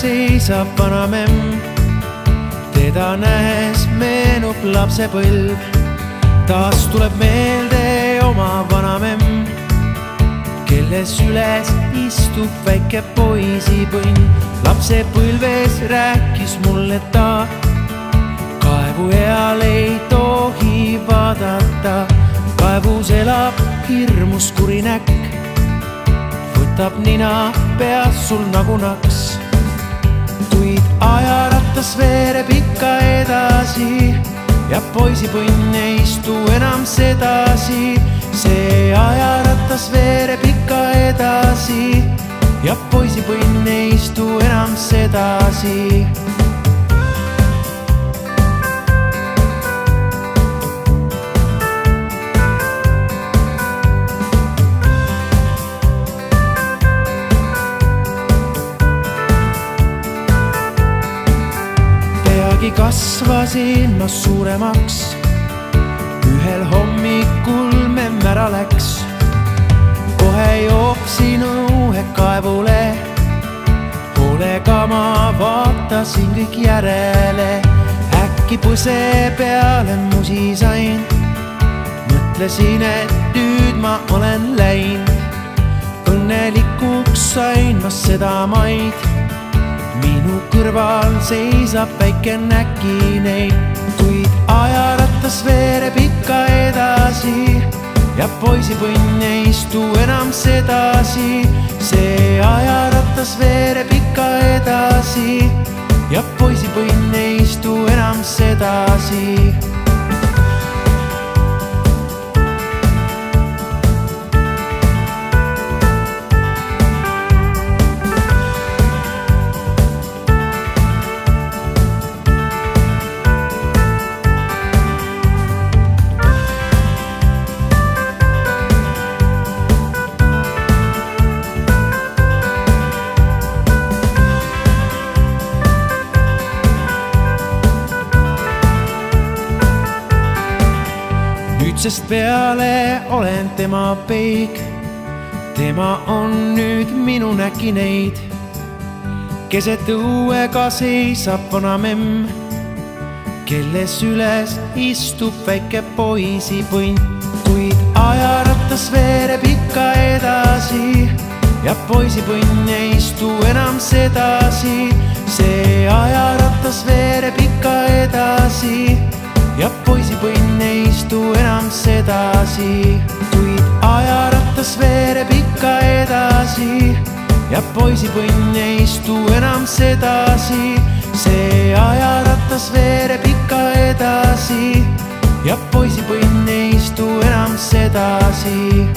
seisab vanamemm. Teda nähes meenub lapsepõlv, taas tuleb meelde oma vanamemm, kelle süles istub väike poisipõnn. Lapsepõlves rääkis mulle ta, kaevueal ei tohi vaadata. Kaevus elab hirmus kuri näkk, võtab nina peas sul nagu naks. Kuid ajarattas veereb ikka edasi ja poisipõnn ei istu enam sedasi. See ajarattas veereb ikka edasi ja poisipõnn ei istu enam sedasi. Kasvasin ma suuremaks, ühel hommikul memm ära läks. Kohe jooksin õue kaevule, hoolega ma vaatasin kõik järele. Äkki põse peale musi sain, mõtlesin, et nüüd ma olen läinud. Õnnelikuks sain ma seda maid, minu kõrval seisab väike näkineid. Kuid ajarattas veereb ikka edasi ja poisipõnn ei istu enam sedasi. See ajarattas veereb ikka edasi ja poisipõnn ei istu enam sedasi. Sest peale olen tema peig, tema on nüüd minu näkineid. Keset õuega seisab vanamemm, kelle süles istub väike poisipõnn. Kuid ajarattas veereb ikka edasi ja poisipõnn ei istu enam sedasi. See ajarattas veereb ikka edasi ja poisipõnn ei istu enam sedasi. Kuid ajarattas veereb ikka edasi ja poisipõnn ei istu enam sedasi. See ajarattas veereb ikka edasi ja poisipõnn ei istu enam sedasi.